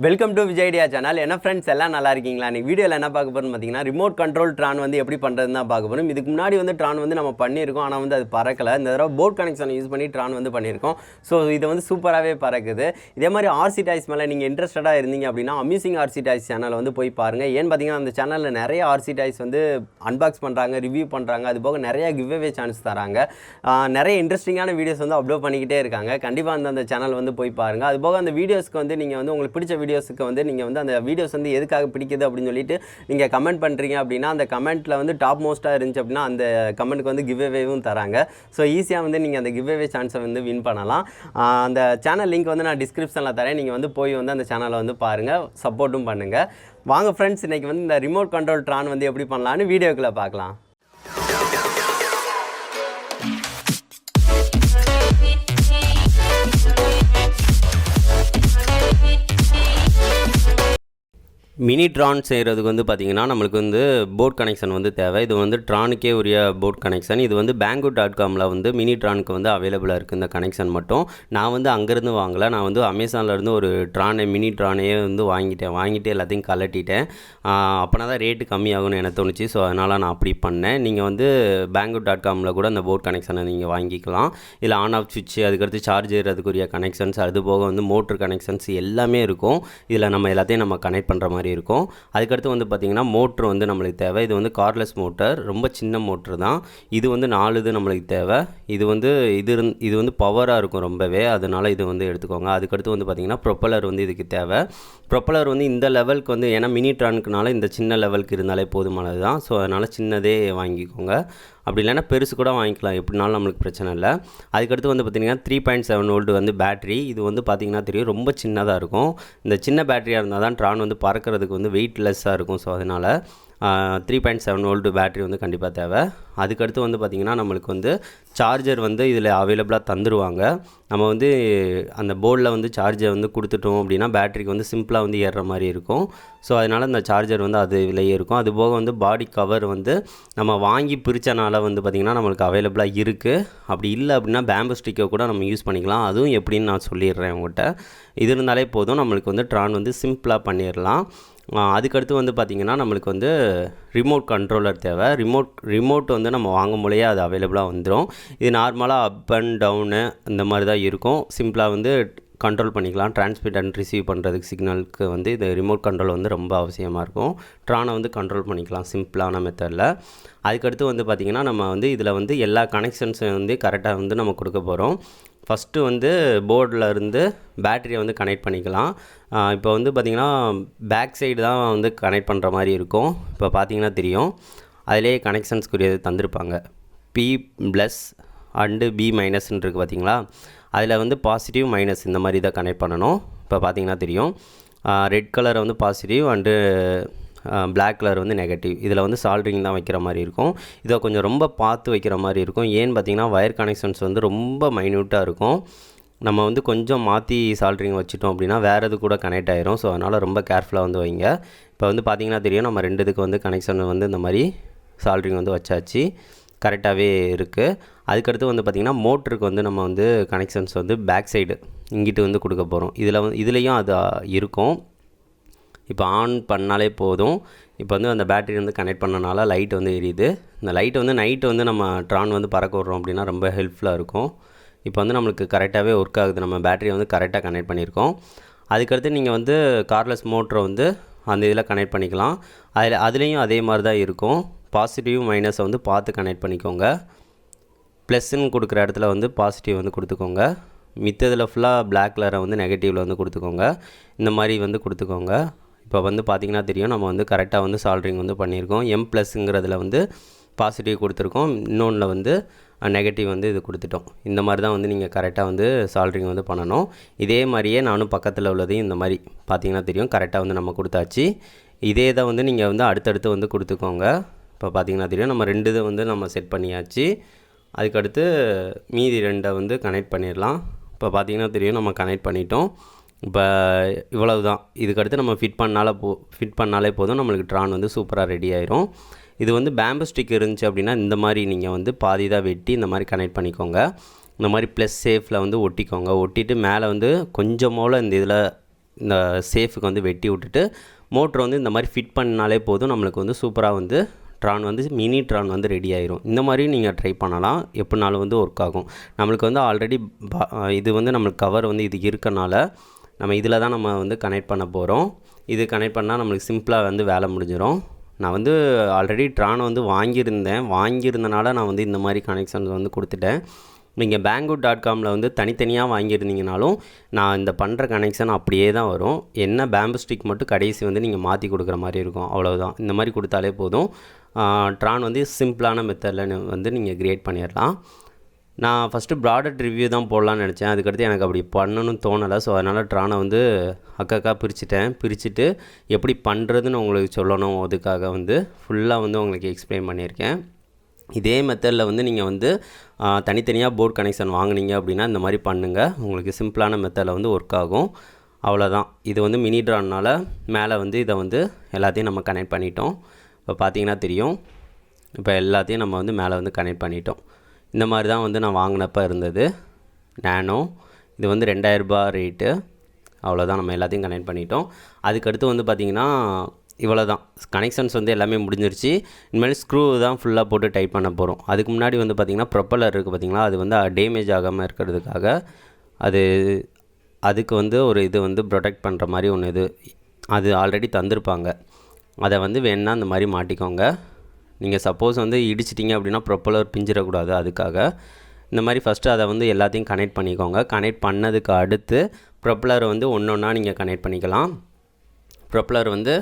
Welcome to Vijay channel. என்ன friends எல்லாம் நல்லா இருக்கீங்களா? நீ வீடியோவில் என்ன பார்க்க போகிறோம்னு பார்த்தீங்கன்னா, ரிமோட் கண்ட்ரோல் ட்ரான் வந்து எப்படி பண்ணுறதுன்னு தான் பார்க்க போகிறோம். இதுக்கு முன்னாடி வந்து ட்ரான் வந்து நம்ம பண்ணியிருக்கோம், ஆனால் வந்து அது பறக்கலை. இந்த தடவை போர்ட் கனெக்ஷன் யூஸ் பண்ணி ட்ரான் வந்து பண்ணியிருக்கோம். ஸோ இது வந்து சூப்பராகவே பறக்குது. இதே மாதிரி ஆர்சி டாய்ஸ் மேலே நீங்கள் இன்ட்ரெஸ்டடாக இருந்தீங்க அப்படின்னா அம்யூசிங் ஆர்சி டாய்ஸ் சேனல் வந்து போய் பாருங்கள். ஏன்னு பார்த்தீங்கன்னா அந்த சேனலில் நிறைய ஆர்சி டாய்ஸ் வந்து அன்பாக்ஸ் பண்ணுறாங்க, ரிவ்யூ பண்ணுறாங்க. அது போக நிறைய கிவ்அவே சான்ஸ் தராங்க. நிறைய இன்ட்ரெஸ்டிங்கான வீடியோஸ் வந்து அப்லோட் பண்ணிக்கிட்டே இருக்காங்க. கண்டிப்பாக அந்த சேனல் வந்து போய் பாருங்கள். அது போக அந்த வீடியோஸ்க்கு வந்து நீங்கள் வந்து உங்களுக்கு பிடிச்ச வீடியோஸுக்கு வந்து நீங்கள் வந்து அந்த வீடியோஸ் வந்து எதுக்காக பிடிக்குது அப்படின்னு சொல்லிட்டு நீங்கள் கமெண்ட் பண்ணுறீங்க அப்படின்னா அந்த கமெண்ட்டில் வந்து டாப் மோஸ்ட்டாக இருந்துச்சு அப்படின்னா அந்த கமெண்ட்டுக்கு வந்து கிவ்அவேவும் தராங்க. ஸோ ஈஸியாக வந்து நீங்கள் அந்த கிவ்அவே சான்ஸை வந்து வின் பண்ணலாம். அந்த சேனல் லிங்க் வந்து நான் டிஸ்கிரிப்ஷனில் தரேன். நீங்கள் வந்து போய் வந்து அந்த சேனலை வந்து பாருங்கள், சப்போர்ட்டும் பண்ணுங்கள். வாங்க ஃப்ரெண்ட்ஸ், இன்றைக்கி வந்து இந்த ரிமோட் கண்ட்ரோல் ட்ரான் வந்து எப்படி பண்ணலான்னு வீடியோக்குள்ளே பார்க்கலாம். மினி ட்ரான் செய்கிறதுக்கு வந்து பார்த்திங்கன்னா நம்மளுக்கு வந்து போர்ட் கனெக்ஷன் வந்து தேவை. இது வந்து ட்ரானுக்கே உரிய போர்ட் கனெக்ஷன். இது வந்து Banggood.comல வந்து மினி ட்ரானுக்கு வந்து அவைலபிளாக இருக்குது இந்த கனெக்ஷன் மட்டும். நான் வந்து அங்கேருந்து வாங்கலை, நான் வந்து அமேசான்லேருந்து ஒரு மினி ட்ரானையே வந்து வாங்கிட்டு எல்லாத்தையும் கலட்டிட்டேன். அப்போனா தான் ரேட்டு கம்மியாகும்னு எனக்கு தோணுச்சு. ஸோ அதனால் நான் அப்படி பண்ணேன். நீங்கள் வந்து Banggood.comல கூட அந்த போர்ட் கனெக்ஷனை நீங்கள் வாங்கிக்கலாம். இதில் ஆன் ஆஃப் சுவிட்சு, அதுக்கடுத்து சார்ஜ் ஏறதுக்குரிய கனெக்ஷன்ஸ், அது போக வந்து மோட்ரு கனெக்ஷன்ஸ் எல்லாமே இருக்கும். இதில் நம்ம எல்லாத்தையும் நம்ம கனெக்ட் பண்ணுற மாதிரி இருக்கும். அதுக்கடுத்து வந்து பார்த்திங்கன்னா மோட்ரு வந்து நம்மளுக்கு தேவை. இது வந்து கார்லெஸ் மோட்டர், ரொம்ப சின்ன மோட்ரு தான். இது வந்து 4 இது நம்மளுக்கு தேவை. இது வந்து இது வந்து பவராக இருக்கும் ரொம்பவே, அதனால் இது வந்து எடுத்துக்கோங்க. அதுக்கடுத்து வந்து பார்த்திங்கன்னா ப்ரொப்பலர் வந்து இதுக்கு தேவை. ப்ரொப்பலர் வந்து இந்த லெவலுக்கு வந்து, ஏன்னா மினி ட்ரானுக்குனால இந்த சின்ன லெவலுக்கு இருந்தாலே போதுமானது தான். ஸோ அதனால் சின்னதே வாங்கிக்கோங்க. அப்படி இல்லைன்னா பெருசு கூட வாங்கிக்கலாம், எப்படினாலும் நம்மளுக்கு பிரச்சனை இல்லை. அதுக்கடுத்து வந்து பார்த்திங்கன்னா 3.7 வோல்ட் வந்து பேட்ரி. இது வந்து பார்த்திங்கன்னா தெரியும், ரொம்ப சின்னதாக இருக்கும். இந்த சின்ன பேட்டரியாக இருந்தால் தான் ட்ரான் வந்து பறக்கிறதுக்கு வந்து வெயிட்லெஸ்ஸாக இருக்கும். ஸோ அதனால் 3.7 வோல்ட் பேட்ரி வந்து கண்டிப்பாக தேவை. அதுக்கடுத்து வந்து பார்த்திங்கன்னா நம்மளுக்கு வந்து சார்ஜர் வந்து இதில் அவைலபிளாக தந்துடுவாங்க. நம்ம வந்து அந்த போர்டில் வந்து சார்ஜர் வந்து கொடுத்துட்டோம் அப்படின்னா பேட்டரிக்கு வந்து சிம்பிளாக வந்து ஏறுற மாதிரி இருக்கும். ஸோ அதனால் இந்த சார்ஜர் வந்து அது விலையே இருக்கும். அதுபோக வந்து பாடி கவர் வந்து நம்ம வாங்கி பிரித்தனால வந்து பார்த்திங்கன்னா நம்மளுக்கு அவைலபிளாக இருக்குது. அப்படி இல்லை அப்படின்னா பேம்பு ஸ்டிக்கை கூட நம்ம யூஸ் பண்ணிக்கலாம். அதுவும் எப்படின்னு நான் சொல்லிடுறேன் உங்கள்கிட்ட. இது இருந்தாலே போதும், நம்மளுக்கு வந்து ட்ரான் வந்து சிம்பிளாக பண்ணிடலாம். அதுக்கடுத்து வந்து பார்த்திங்கன்னா நம்மளுக்கு வந்து ரிமோட் கண்ட்ரோலர் தேவை. ரிமோட் வந்து நம்ம வாங்கும் போதே அது அவைலபிளாக வந்துடும். இது நார்மலாக அப் அண்ட் டவுனு இந்த மாதிரி தான் இருக்கும். சிம்பிளாக வந்து கண்ட்ரோல் பண்ணிக்கலாம். டிரான்ஸ்மிட் அண்ட் ரிசீவ் பண்ணுறதுக்கு சிக்னலுக்கு வந்து இது ரிமோட் கண்ட்ரோல் வந்து ரொம்ப அவசியமாக இருக்கும். ட்ரானை வந்து கண்ட்ரோல் பண்ணிக்கலாம் சிம்பிளான மெத்தடில். அதுக்கடுத்து வந்து பார்த்திங்கன்னா நம்ம வந்து இதில் வந்து எல்லா கனெக்ஷன்ஸும் வந்து கரெக்டாக வந்து நம்ம கொடுக்க போகிறோம். ஃபஸ்ட்டு வந்து போர்டில் இருந்து பேட்டரியை வந்து கனெக்ட் பண்ணிக்கலாம். இப்போ வந்து பார்த்திங்கன்னா பேக் சைடு தான் வந்து கனெக்ட் பண்ணுற மாதிரி இருக்கும். இப்போ பார்த்திங்கன்னா தெரியும், அதிலே கனெக்ஷன்ஸ்க்குரியது தந்திருப்பாங்க. P+ அண்டு B- இருக்குது பார்த்திங்களா? அதில் வந்து பாசிட்டிவ் மைனஸ் இந்த மாதிரி தான் கனெக்ட் பண்ணணும். இப்போ பார்த்திங்கன்னா தெரியும், ரெட் கலரை வந்து பாசிட்டிவ் அண்டு பிளாக் கலர் வந்து நெகட்டிவ். இதில் வந்து சால்ட்ரிங் தான் வைக்கிற மாதிரி இருக்கும். இதை கொஞ்சம் ரொம்ப பார்த்து வைக்கிற மாதிரி இருக்கும். ஏன்னு பார்த்திங்கன்னா வயர் கனெக்ஷன்ஸ் வந்து ரொம்ப மைன்யூட்டாக இருக்கும். நம்ம வந்து கொஞ்சம் மாற்றி சால்ட்ரிங் வச்சுட்டோம் அப்படின்னா வேறு இது கூட கனெக்ட் ஆகிரும். ஸோ அதனால் ரொம்ப கேர்ஃபுல்லாக வந்து வைங்க. இப்போ வந்து பார்த்திங்கன்னா தெரியும், நம்ம 2 இதுக்கு வந்து கனெக்ஷன் வந்து இந்த மாதிரி சால்ட்ரிங் வந்து வச்சாச்சு, கரெக்டாகவே இருக்குது. அதுக்கடுத்து வந்து பார்த்திங்கன்னா மோட்டருக்கு வந்து நம்ம வந்து கனெக்ஷன்ஸ் வந்து பேக் சைடு இங்கிட்டு வந்து கொடுக்க போகிறோம். இதுலேயும் அது இருக்கும். இப்போ ஆன் பண்ணாலே போதும். இப்போ வந்து அந்த பேட்டரி வந்து கனெக்ட் பண்ணனால லைட் வந்து எரியுது. இந்த லைட் வந்து நைட்டு வந்து நம்ம ட்ரான் வந்து பறக்க விட்றோம் அப்படின்னா ரொம்ப ஹெல்ப்ஃபுல்லாக இருக்கும். இப்போ வந்து நம்மளுக்கு கரெக்டாகவே ஒர்க் ஆகுது. நம்ம பேட்டரியை வந்து கரெக்டாக கனெக்ட் பண்ணியிருக்கோம். அதுக்கடுத்து நீங்கள் வந்து கார்லெஸ் மோட்டரை வந்து அந்த இதில் கனெக்ட் பண்ணிக்கலாம். அதுலேயும் அதே மாதிரி தான் இருக்கும். பாசிட்டிவ் மைனஸை வந்து பார்த்து கனெக்ட் பண்ணிக்கோங்க. ப்ளஸ்ன்னு கொடுக்குற இடத்துல வந்து பாசிட்டிவ் வந்து கொடுத்துக்கோங்க. மித்ததில் ஃபுல்லாக பிளாக் கலரை வந்து நெகட்டிவில் வந்து கொடுத்துக்கோங்க. இந்த மாதிரி வந்து கொடுத்துக்கோங்க. இப்போ வந்து பார்த்திங்கன்னா தெரியும், நம்ம வந்து கரெக்டாக வந்து சால்ட்ரிங் வந்து பண்ணியிருக்கோம். M+ங்கிறதுல வந்து பாசிட்டிவ் கொடுத்துருக்கோம், இன்னொன்றில் வந்து நெகட்டிவ் வந்து இது கொடுத்துட்டோம். இந்த மாதிரி தான் வந்து நீங்கள் கரெக்டாக வந்து சால்ட்ரிங் வந்து பண்ணணும். இதே மாதிரியே நானும் பக்கத்தில் உள்ளதையும் இந்த மாதிரி பார்த்திங்கன்னா தெரியும், கரெக்டாக வந்து நம்ம கொடுத்தாச்சு. இதே தான் வந்து நீங்கள் வந்து அடுத்தடுத்து வந்து கொடுத்துக்கோங்க. இப்போ பார்த்திங்கன்னா தெரியும், நம்ம 2 இதை வந்து நம்ம செட் பண்ணியாச்சு. அதுக்கடுத்து மீதி 2 வந்து கனெக்ட் பண்ணிடலாம். இப்போ பார்த்திங்கன்னா தெரியும், நம்ம கனெக்ட் பண்ணிட்டோம். இப்போ இவ்வளவு தான். இதுக்கடுத்து நம்ம ஃபிட் பண்ணாலே போதும், நம்மளுக்கு ட்ரான் வந்து சூப்பராக ரெடி ஆயிரும். இது வந்து பேம்பு ஸ்டிக் இருந்துச்சு அப்படின்னா இந்த மாதிரி நீங்கள் வந்து பாதி தான் வெட்டி இந்த மாதிரி கனெக்ட் பண்ணிக்கோங்க. இந்த மாதிரி ப்ளஸ் சேஃபில் வந்து ஒட்டிக்கோங்க. ஒட்டிட்டு மேலே வந்து கொஞ்சம் போல் இந்த இதில் இந்த சேஃபுக்கு வந்து வெட்டி விட்டுட்டு மோட்ரு வந்து இந்த மாதிரி ஃபிட் பண்ணாலே போதும், நம்மளுக்கு வந்து சூப்பராக வந்து ட்ரான் வந்து மினி ட்ரான் வந்து ரெடி ஆயிரும். இந்த மாதிரி நீங்கள் ட்ரை பண்ணலாம், எப்படினாலும் வந்து ஒர்க் ஆகும். நம்மளுக்கு வந்து ஆல்ரெடி இது வந்து நம்மளுக்கு கவர் வந்து இது இருக்கனால நம்ம இதில் தான் நம்ம வந்து கனெக்ட் பண்ண போகிறோம். இது கனெக்ட் பண்ணால் நம்மளுக்கு சிம்பிளாக வந்து வேலை முடிஞ்சிடும். நான் வந்து ஆல்ரெடி ட்ரானை வந்து வாங்கியிருந்தனால நான் வந்து இந்த மாதிரி கனெக்ஷன்ஸ் வந்து கொடுத்துட்டேன். நீங்கள் banggood.comல வந்து தனித்தனியாக வாங்கியிருந்தீங்கனாலும் நான் இந்த பண்ணுற கனெக்ஷன் அப்படியே தான் வரும். என்ன பேம்பு ஸ்டிக் மட்டும் கடைசி வந்து நீங்கள் மாற்றி கொடுக்குற மாதிரி இருக்கும், அவ்வளோதான். இந்த மாதிரி கொடுத்தாலே போதும். ட்ரான் வந்து சிம்பிளான மெத்தடில் வந்து நீங்கள் க்ரியேட் பண்ணிடலாம். நான் ஃபஸ்ட்டு ப்ராடக்ட் ரிவ்யூ தான் போடலான்னு நினச்சேன். அதுக்கடுத்து எனக்கு அப்படி பண்ணணும்னு தோணலை. ஸோ அதனால் ட்ரானை வந்து அக்கா பிரிச்சுட்டு எப்படி பண்ணுறதுன்னு உங்களுக்கு சொல்லணும். அதுக்காக வந்து ஃபுல்லாக வந்து உங்களுக்கு எக்ஸ்பிளைன் பண்ணியிருக்கேன். இதே மெத்தடில் வந்து நீங்கள் வந்து தனித்தனியாக போர்ட் கனெக்ஷன் வாங்கினீங்க அப்படின்னா இந்த மாதிரி பண்ணுங்கள். உங்களுக்கு சிம்பிளான மெத்தடில் வந்து ஒர்க் ஆகும், அவ்வளோதான். இது வந்து மினி ட்ரான்னால் மேலே வந்து இதை வந்து எல்லாத்தையும் நம்ம கனெக்ட் பண்ணிட்டோம். இப்போ பார்த்தீங்கன்னா தெரியும், இப்போ எல்லாத்தையும் நம்ம வந்து மேலே வந்து கனெக்ட் பண்ணிட்டோம். இந்த மாதிரி தான் வந்து நான் வாங்கினப்போ இருந்தது நானோ. இது வந்து 2000 ரூபாய் ரேட்டு, அவ்வளோதான். நம்ம எல்லாத்தையும் கனெக்ட் பண்ணிட்டோம். அதுக்கடுத்து வந்து பார்த்திங்கன்னா இவ்வளோ தான் கனெக்ஷன்ஸ் வந்து எல்லாமே முடிஞ்சிருச்சு. இனிமேல் ஸ்க்ரூ தான் ஃபுல்லாக போட்டு டைப் பண்ண போகிறோம். அதுக்கு முன்னாடி வந்து பார்த்திங்கன்னா ப்ரொப்பல்லர் இருக்குது பார்த்திங்களா, அது வந்து டேமேஜ் ஆகாமல் இருக்கிறதுக்காக அதுக்கு வந்து ஒரு இது வந்து ப்ரொடெக்ட் பண்ணுற மாதிரி ஒன்று அது ஆல்ரெடி தந்திருப்பாங்க. அதை வந்து வேணால் அந்த மாதிரி மாட்டிக்கோங்க. நீங்கள் சப்போஸ் வந்து இடிச்சிட்டிங்க அப்படின்னா ப்ரொப்பல்லர் பிஞ்சிடக்கூடாது, அதுக்காக இந்த மாதிரி ஃபஸ்ட்டு அதை வந்து எல்லாத்தையும் கனெக்ட் பண்ணிக்கோங்க. கனெக்ட் பண்ணதுக்கு அடுத்து ப்ரொப்பல்லரை வந்து ஒன்றா நீங்கள் கனெக்ட் பண்ணிக்கலாம். ப்ரொப்பல்லர் வந்து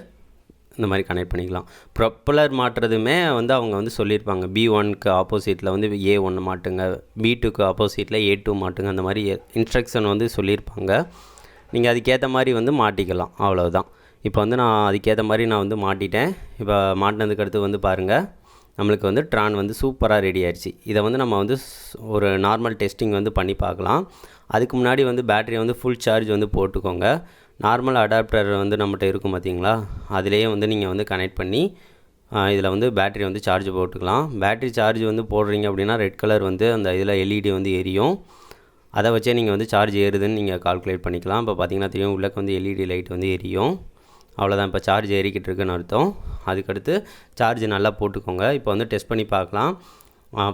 இந்த மாதிரி கனெக்ட் பண்ணிக்கலாம். ப்ரொப்பல்லர் மாட்டுறதுமே வந்து அவங்க வந்து சொல்லியிருப்பாங்க, B1க்கு ஆப்போசிட்டில் வந்து A1 மாட்டுங்க, B2க்கு ஆப்போசிட்டில் A2 மாட்டுங்க, அந்த மாதிரி இன்ஸ்ட்ரக்ஷன் வந்து சொல்லியிருப்பாங்க. நீங்கள் அதுக்கேற்ற மாதிரி வந்து மாட்டிக்கலாம், அவ்வளோதான். இப்போ வந்து நான் அதுக்கேற்ற மாதிரி நான் வந்து மாட்டிட்டேன். இப்போ மாட்டினதுக்கு அடுத்து வந்து பாருங்கள், நம்மளுக்கு வந்து ட்ரான் வந்து சூப்பராக ரெடி ஆயிடுச்சு. இதை வந்து நம்ம வந்து ஒரு நார்மல் டெஸ்டிங் வந்து பண்ணி பார்க்கலாம். அதுக்கு முன்னாடி வந்து பேட்டரியை வந்து ஃபுல் சார்ஜ் வந்து போட்டுக்கோங்க. நார்மல் அடாப்டர் வந்து நம்மகிட்ட இருக்கும் பார்த்திங்களா, அதிலேயே வந்து நீங்கள் வந்து கனெக்ட் பண்ணி இதில் வந்து பேட்டரி வந்து சார்ஜ் போட்டுக்கலாம். பேட்டரி சார்ஜ் வந்து போடுறீங்க அப்படின்னா ரெட் கலர் வந்து அந்த இதில் LED வந்து எரியும். அதை வச்சே நீங்கள் வந்து சார்ஜ் ஏறுதுன்னு நீங்கள் கால்குலேட் பண்ணிக்கலாம். இப்போ பார்த்திங்கன்னா தெரியும், உள்ளக்கு வந்து LED லைட் வந்து எரியும், அவ்வளோதான். இப்போ சார்ஜ் ஏறிக்கிட்டு இருக்குன்னு அர்த்தம். அதுக்கடுத்து சார்ஜ் நல்லா போட்டுக்கோங்க. இப்போ வந்து டெஸ்ட் பண்ணி பார்க்கலாம்.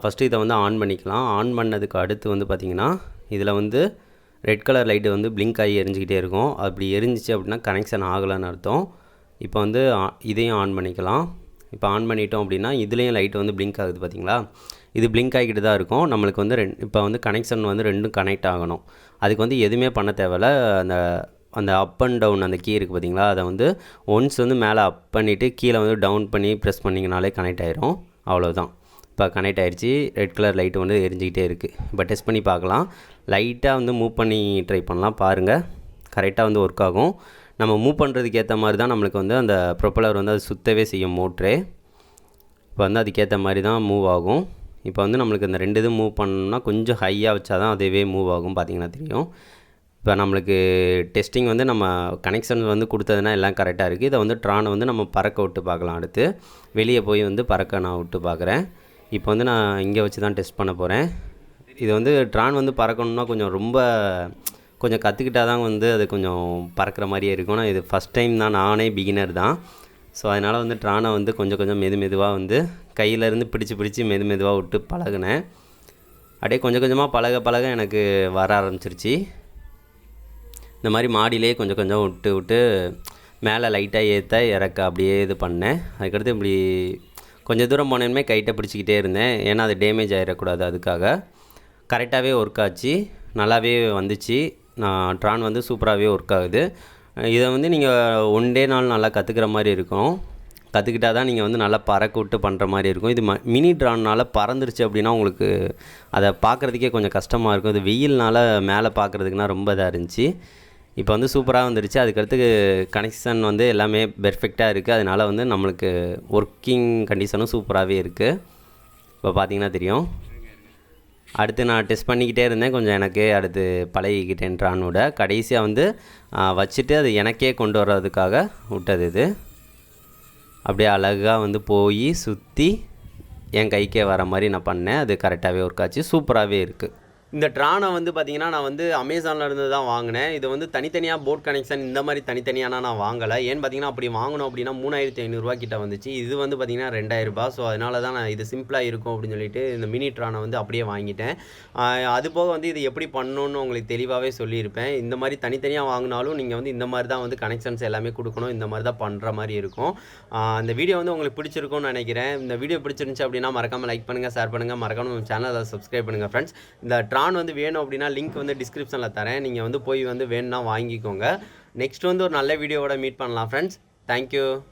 ஃபஸ்ட்டு இதை வந்து ஆன் பண்ணிக்கலாம். ஆன் பண்ணதுக்கு அடுத்து வந்து பார்த்திங்கன்னா இதில் வந்து ரெட் கலர் லைட்டு வந்து பிளிங்க் ஆகி எரிஞ்சிக்கிட்டே இருக்கும். அப்படி எரிஞ்சிச்சு அப்படின்னா கனெக்ஷன் ஆகலைன்னு அர்த்தம். இப்போ வந்து இதையும் ஆன் பண்ணிக்கலாம். இப்போ ஆன் பண்ணிட்டோம் அப்படின்னா இதுலேயும் லைட்டு வந்து பிளிங்க் ஆகுது பார்த்திங்களா, இது பிளிங்க் ஆகிக்கிட்டு தான் இருக்கும். நம்மளுக்கு வந்து இப்போ வந்து கனெக்ஷன் வந்து ரெண்டும் கனெக்ட் ஆகணும். அதுக்கு வந்து எதுவுமே பண்ண தேவையில்ல. அந்த அப் அண்ட் டவுன் அந்த கீ இருக்குது பார்த்திங்களா, அதை வந்து ஒன்ஸ் வந்து மேலே அப் பண்ணிவிட்டு கீழே வந்து டவுன் பண்ணி ப்ரெஸ் பண்ணிங்கனாலே கனெக்ட் ஆகிரும், அவ்வளோதான். இப்போ கனெக்ட் ஆகிடுச்சி. ரெட் கலர் லைட்டு வந்து எரிஞ்சிக்கிட்டே இருக்குது. இப்போ டெஸ்ட் பண்ணி பார்க்கலாம். லைட்டாக வந்து மூவ் பண்ணி ட்ரை பண்ணலாம், பாருங்கள். கரெக்டாக வந்து ஒர்க் ஆகும். நம்ம மூவ் பண்ணுறதுக்கு ஏற்ற மாதிரி தான் நம்மளுக்கு வந்து அந்த ப்ரொப்பல்லர் வந்து அது சுற்றவே செய்யும் மோட்ரே. இப்போ வந்து அதுக்கேற்ற மாதிரி தான் மூவ் ஆகும். இப்போ வந்து நம்மளுக்கு இந்த 2 இது மூவ் பண்ணணும்னா கொஞ்சம் ஹையாக வச்சா தான் அதுவே மூவ் ஆகும், பார்த்திங்கன்னா தெரியும். இப்போ நம்மளுக்கு டெஸ்டிங் வந்து நம்ம கனெக்ஷன் வந்து கொடுத்ததுனா எல்லாம் கரெக்டாக இருக்குது. இதை வந்து ட்ரானை வந்து நம்ம பறக்க விட்டு பார்க்கலாம். அடுத்து வெளியே போய் வந்து பறக்க நான் விட்டு பார்க்குறேன். இப்போ வந்து நான் இங்கே வச்சு தான் டெஸ்ட் பண்ண போகிறேன். இது வந்து ட்ரான் வந்து பறக்கணுன்னா கொஞ்சம் கற்றுக்கிட்டால் தான் வந்து அது கொஞ்சம் பறக்கிற மாதிரியே இருக்கும். நான் இது ஃபஸ்ட் டைம் தான், நானே பிகினர் தான். ஸோ அதனால் வந்து ட்ரானை வந்து கொஞ்சம் மெதுவாக வந்து கையிலேருந்து பிடிச்சி மெதுவாக விட்டு பழகினேன். அப்படியே கொஞ்சமாக பழக எனக்கு வர ஆரம்பிச்சிருச்சு. இந்த மாதிரி மாடியிலே கொஞ்சம் விட்டு மேலே லைட்டாக ஏற்ற இறக்க அப்படியே இது பண்ணேன். அதுக்கடுத்து இப்படி கொஞ்சம் தூரம் போனேன்மே கைட்டை பிடிச்சிக்கிட்டே இருந்தேன், ஏன்னா அது டேமேஜ் ஆகிடக்கூடாது. அதுக்காக கரெக்டாகவே ஒர்க் ஆச்சு, நல்லாவே வந்துச்சு. ட்ரான் வந்து சூப்பராகவே ஒர்க் ஆகுது. இதை வந்து நீங்கள் 1 டே நாள் நல்லா கற்றுக்கிற மாதிரி இருக்கும். கற்றுக்கிட்டால் தான் நீங்கள் வந்து நல்லா பறக்க விட்டு பண்ணுற மாதிரி இருக்கும். இது மினி ட்ரான்னால் பறந்துருச்சு அப்படின்னா உங்களுக்கு அதை பார்க்குறதுக்கே கொஞ்சம் கஷ்டமாக இருக்கும். இது வெயில்னால் மேலே பார்க்குறதுக்குனா ரொம்ப இதாக இருந்துச்சு. இப்போ வந்து சூப்பராக வந்துருச்சு. அதுக்கடுத்து கனெக்ஷன் வந்து எல்லாமே பெர்ஃபெக்டாக இருக்குது. அதனால் வந்து நம்மளுக்கு ஒர்க்கிங் கண்டிஷனும் சூப்பராகவே இருக்குது. இப்போ பார்த்திங்கன்னா தெரியும். அடுத்து நான் டெஸ்ட் பண்ணிக்கிட்டே இருந்தேன். கொஞ்சம் எனக்கு அடுத்து பழகிக்கிட்டேன் ட்ரானோட. கடைசியாக வந்து வச்சுட்டு அது எனக்கே கொண்டு வர்றதுக்காக விட்டது. இது அப்படியே அழகாக வந்து போய் சுற்றி என் கைக்கே வர மாதிரி நான் பண்ணேன். அது கரெக்டாகவே ஒர்க் ஆச்சு, சூப்பராகவே இருக்குது. இந்த ட்ரானை வந்து பார்த்தீங்கன்னா நான் வந்து அமேசானில் இருந்து தான் வாங்கினேன். இது வந்து தனித்தனியாக போட் கனெக்ஷன் இந்த மாதிரி தனித்தனியானா நான் வாங்கலை. ஏன்னு பார்த்தீங்கன்னா அப்படி வாங்கணும் அப்படின்னா 3500 கிட்ட வந்துச்சு. இது வந்து பார்த்தீங்கன்னா 2000. ஸோ அதனால தான் நான் இது சிம்பிளாக இருக்கும் அப்படின்னு சொல்லிட்டு இந்த மினி ட்ரானை வந்து அப்படியே வாங்கிட்டேன். அது போக வந்து இது எப்படி பண்ணணும்னு உங்களுக்கு தெளிவாகவே சொல்லியிருப்பேன். இந்த மாதிரி தனித்தனியாக வாங்கினாலும் நீங்கள் வந்து இந்த மாதிரி தான் வந்து கனெக்ஷன்ஸ் எல்லாமே கொடுக்கணும். இந்த மாதிரி தான் பண்ணுற மாதிரி இருக்கும். அந்த வீடியோ வந்து உங்களுக்கு பிடிச்சிருக்கும்னு நினைக்கிறேன். இந்த வீடியோ பிடிச்சிருந்துச்சு அப்படின்னா மறக்காமல் லைக் பண்ணுங்கள், ஷேர் பண்ணுங்கள், மறக்காமல் நம்ம சேனலை சப்ஸ்கிரைப் பண்ணுங்கள் ஃப்ரெண்ட்ஸ். இந்த ட்ரான் வந்து வேணும் அப்படின்னா லிங்க் வந்து டிஸ்கிரிப்ஷனில் தரேன். நீங்கள் வந்து போய் வந்து வேணும்னா வாங்கிக்கோங்க. நெக்ஸ்ட் வந்து ஒரு நல்ல வீடியோவோட மீட் பண்ணலாம் ஃப்ரெண்ட்ஸ். தேங்க்யூ.